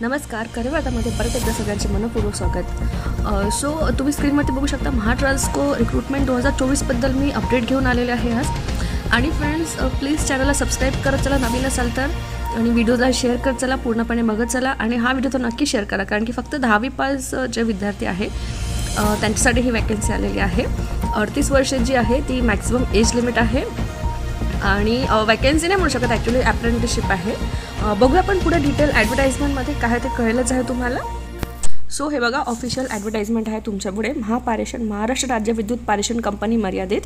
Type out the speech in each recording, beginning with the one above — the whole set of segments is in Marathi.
नमस्कार. करेवादामध्ये परत एकदा सगळ्यांचे मनपूर्वक स्वागत. सो तुम्ही स्क्रीनवरती बघू शकता महाट्रान्सको रिक्रुटमेंट 2024बद्दल मी अपडेट घेऊन आलेले आहे आज. आणि फ्रेंड्स, प्लीज चॅनलला सबस्क्राईब करत चला नवीन असाल तर, आणि व्हिडिओला शेअर करत चला, पूर्णपणे बघत चला. आणि हा व्हिडिओ तर नक्की शेअर करा, कारण की फक्त 10वी पास जे विद्यार्थी आहे त्यांच्यासाठी ही वॅकन्सी आलेली आहे. 38 वर्ष जी आहे ती मॅक्सिमम एज लिमिट आहे. आणि वॅकन्सी नाही म्हणू शकत, ॲक्च्युली अप्रेंटिसशिप आहे. बघूया आपण पुढे डिटेल ॲडव्हर्टाइजमेंटमध्ये काय ते कळलंच आहे तुम्हाला. सो हे बघा, ऑफिशियल ॲडव्हर्टाइजमेंट आहे तुमच्यापुढे. महाराष्ट्र राज्य विद्युत पारेषण कंपनी मर्यादित,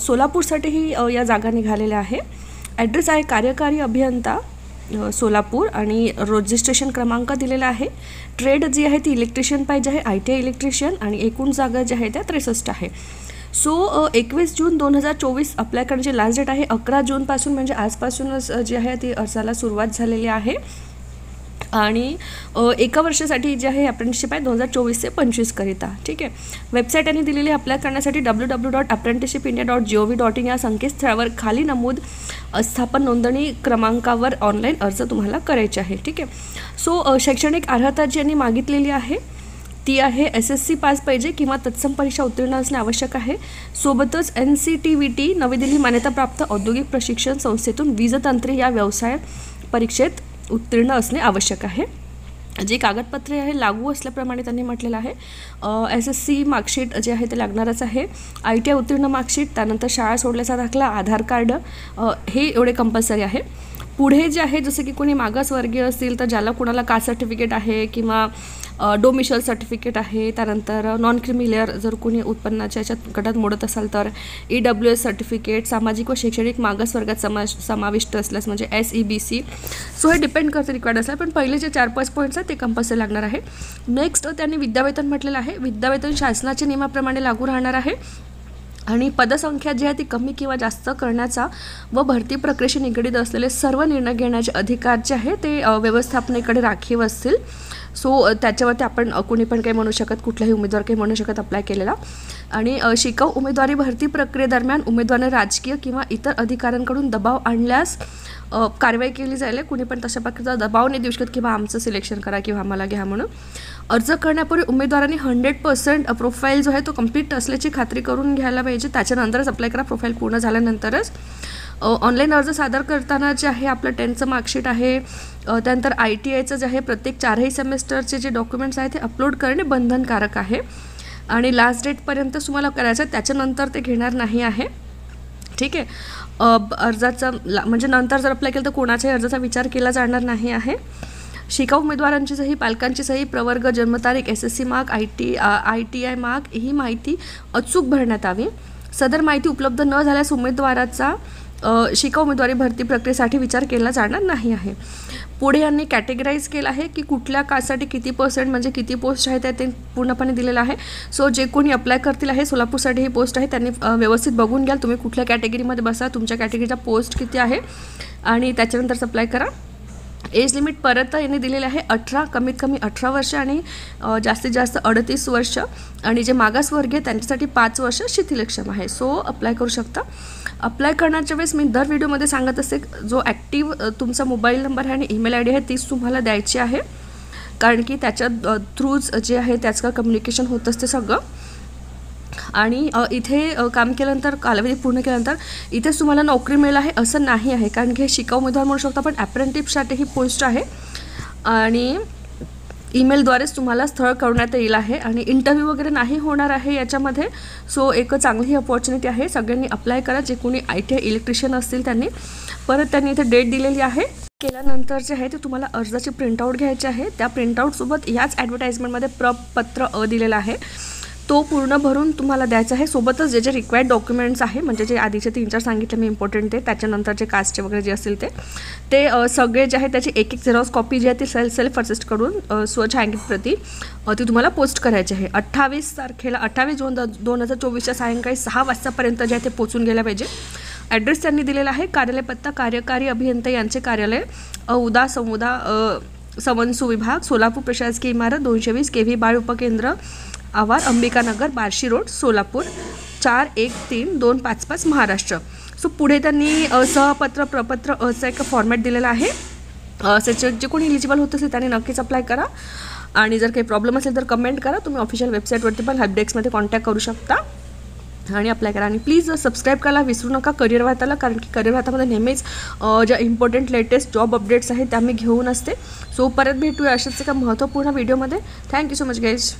सोलापूरसाठीही या जागा निघालेल्या आहे. ॲड्रेस आहे कार्यकारी अभियंता सोलापूर, आणि रजिस्ट्रेशन क्रमांक दिलेला आहे. ट्रेड जी आहे ती इलेक्ट्रिशियन पाहिजे आहे, ITI इलेक्ट्रिशियन, आणि एकूण जागा ज्या आहेत त्या 63 आहे. सो 21 जून 2024 अप्लाय करण्याची लास्ट डेट आहे. 11 जूनपासून म्हणजे आजपासूनच जी आहे ती अर्जाला सुरुवात झालेली आहे. आणि एका वर्षासाठी जे आहे अप्रेंटिसशिप आहे 2024 ते 25 करिता. ठीक आहे. वेबसाईट यांनी दिलेली अप्लाय करण्यासाठी www.apprenticeshipindia.gov.in या संकेतस्थळावर खाली नमूद स्थापन नोंदणी क्रमांकावर ऑनलाईन अर्ज तुम्हाला करायचे आहे. ठीक आहे. सो शैक्षणिक अर्हता जी यांनी मागितलेली आहे ती आहे SSC पास पाहिजे किंवा तत्सम परीक्षा उत्तीर्ण असणे आवश्यक आहे. सोबतच NCTVT नवी दिल्ली मान्यताप्राप्त औद्योगिक प्रशिक्षण संस्थेतून वीजतंत्री या व्यवसाय परीक्षेत उत्तीर्ण असणे आवश्यक आहे. जी कागदपत्रे आहे लागू असल्याप्रमाणे त्यांनी म्हटलेलं आहे. SSC मार्कशीट जे आहे ते लागणारच आहे. ITI उत्तीर्ण मार्कशीट, त्यानंतर शाळा सोडल्याचा दाखला, आधार कार्ड, हे एवढे कंपल्सरी आहे. पुढे जे आहे जसं की कोणी मागासवर्गीय असतील तर ज्याला कोणाला कास्ट सर्टिफिकेट आहे किंवा डोमिशियल सर्टिफिकेट आहे, त्यानंतर नॉन क्रिमिलियर जर कोणी उत्पन्नाच्या याच्यात गटात मोडत असाल तर EWS सर्टिफिकेट, सामाजिक व शैक्षणिक मागासवर्गात समाविष्ट असल्यास म्हणजे SEBC. सो हे डिपेंड करते रिक्वायर्ड असल्या, पण पहिले जे 4-5 पॉईंट्स आहेत ते कंपल्सरी लागणार आहे. नेक्स्ट त्यांनी विद्यावेतन म्हटलेलं आहे. विद्यावेतन शासनाच्या नियमाप्रमाणे लागू राहणार आहे. आणि पदसंख्या जी आहे ती कमी किंवा जास्त करण्याचा व भरती प्रक्रियेशी निगडीत असलेले सर्व निर्णय घेण्याचे अधिकार जे आहे ते व्यवस्थापनेकडे राखीव असतील. सो त्याच्यावरती आपण कोणी पण काही म्हणू शकत, कुठलाही उमेदवार काही म्हणू शकत अप्लाय केलेला. आणि शिकाऊ उमेदवारी भरती प्रक्रियेदरम्यान उमेदवाराने राजकीय किंवा इतर अधिकाऱ्यांकडून दबाव आणल्यास कारवाई केली जाईल. कुणी पण तशा प्रकारचा दबाव नाही देऊ शकत किंवा आमचं सिलेक्शन करा किंवा आम्हाला घ्या म्हणून. अर्ज करण्यापूर्वी उमेदवारांनी 100% प्रोफाईल जो आहे तो कंप्लीट असल्याची खात्री करून घ्यायला पाहिजे. त्याच्यानंतरच अप्लाय करा. प्रोफाईल पूर्ण झाल्यानंतरच. ऑनलाईन अर्ज सादर करताना जे आहे आपलं 10चं मार्कशीट आहे, त्यानंतर ITIचं जे आहे प्रत्येक 4ही सेमेस्टरचे जे डॉक्युमेंट्स आहेत ते अपलोड करणे बंधनकारक आहे. आणि लास्ट डेटपर्यंत तुम्हाला करायचं आहे, त्याच्यानंतर ते घेणार नाही आहे. ठीक आहे. अर्जाचा म्हणजे नंतर जर अप्लाय केलं तर कोणाच्याही अर्जाचा विचार केला जाणार नाही आहे. शिकाऊ उमेदवारांची सही, पालकांची सही, प्रवर्ग, जन्मतारीख, SSC मार्क, ITI मार्क ही माहिती अचूक भरण्यात यावी. सदर माहिती उपलब्ध न झाल्यास उमेदवाराचा शिकाऊ उमेदवारी भरती प्रक्रियेसाठी विचार केला जाणार नाही आहे. पुढे यांनी कॅटेगराईज केलं आहे की कुठल्या कास्टसाठी किती % म्हणजे किती पोस्ट आहे ते पूर्णपणे दिलेलं आहे. सो जे कोणी अप्लाय करतील आहे सोलापूरसाठी ही पोस्ट आहे त्यांनी व्यवस्थित बघून घ्याल तुम्ही कुठल्या कॅटेगरीमध्ये बसा, तुमच्या कॅटेगरीचा पोस्ट किती आहे, आणि त्याच्यानंतरच अप्लाय करा. एज लिमिट परत यांनी दिलेले आहे 18, कमीत कमी 18 वर्ष आणि जास्तीत जास्त 38 वर्ष. आणि जे मागासवर्गीय त्यांच्यासाठी 5 वर्ष शिथिलक्षम आहे. सो अप्लाय करू शकता. अप्लाय करण्याच्या वेळेस मी दर व्हिडिओमध्ये सांगत असते, जो ॲक्टिव्ह तुमचा मोबाईल नंबर आहे आणि ईमेल ID आहे तीच तुम्हाला द्यायची आहे, कारण की त्याच्या थ्रूच जे आहे त्याचं कम्युनिकेशन होत असते सगळं. आणि इथे काम केल्यानंतर, कालावधी पूर्ण केल्यानंतर इथेच तुम्हाला नोकरी मिळेल आहे असं नाही आहे, कारण की हे शिकाऊ उमेदवार म्हणू शकतो पण अप्रेंटिससाठी ही पोस्ट आहे. आणि ईमेलद्वारेच तुम्हाला स्थळ कळवण्यात येईल आहे. आणि इंटरव्ह्यू वगैरे नाही होणार आहे याच्यामध्ये. सो एक चांगली अपॉर्च्युनिटी आहे. सगळ्यांनी अप्लाय करा. जे कोणी ITI इलेक्ट्रिशियन असतील त्यांनी. परत त्यांनी इथे डेट दिलेली आहे. केल्यानंतर जे आहे ते तुम्हाला अर्जाची प्रिंटआउट घ्यायची आहे. त्या प्रिंटआउटसोबत याच ॲडव्हर्टाइजमेंटमध्ये प्रपत्र दिलेलं आहे, तो पूर्ण भरून तुम्हाला द्यायचा आहे. सोबतच जे जे रिक्वायर्ड डॉक्युमेंट्स आहे, म्हणजे जे आधीचे 3-4 सांगितले मी इम्पॉर्टंट ते, त्याच्यानंतर जे कास्टचे वगैरे जे असतील ते सगळे जे आहे त्याची एक झेरॉक्स कॉपी जी आहे ती सेल्फ असिस्ट करून स्वछायांकित प्रती ती तुम्हाला पोस्ट करायची आहे. 28 जून 2024च्या सायंकाळी 6 वाजतापर्यंत जे आहे ते पोचून गेल्या पाहिजे. ॲड्रेस त्यांनी दिलेला आहे. कार्यालय पत्ता कार्यकारी अभियंता यांचे कार्यालय उदा समन्सू विभाग, सोलापूर, प्रशासकीय इमारत 220 KV बाळ उपकेंद्र आवार, अंबिकानगर, बार्शी रोड, सोलापूर 413255 महाराष्ट्र. सो पुढे त्यांनी सहपत्र प्रपत्र असं एक फॉर्मॅट दिलेला आहे. जे कोणी एलिजिबल होत असेल त्याने नक्कीच अप्लाय करा. आणि जर काही प्रॉब्लेम असेल तर कमेंट करा. तुम्ही ऑफिशियल वेबसाईटवरती पण हेल्प डेस्कमध्ये कॉन्टॅक्ट करू शकता आणि अप्लाय करा. आणि प्लीज सबस्क्राईब करायला विसरू नका करिअर वार्ताला, कारण की करिअर वार्तामध्ये नेहमीच ज्या इम्पॉर्टंट लेटेस्ट जॉब अपडेट्स आहेत त्या मी घेऊन असते. सो परत भेटूया अशाच एका महत्त्वपूर्ण व्हिडिओमध्ये. Thank you so much guys.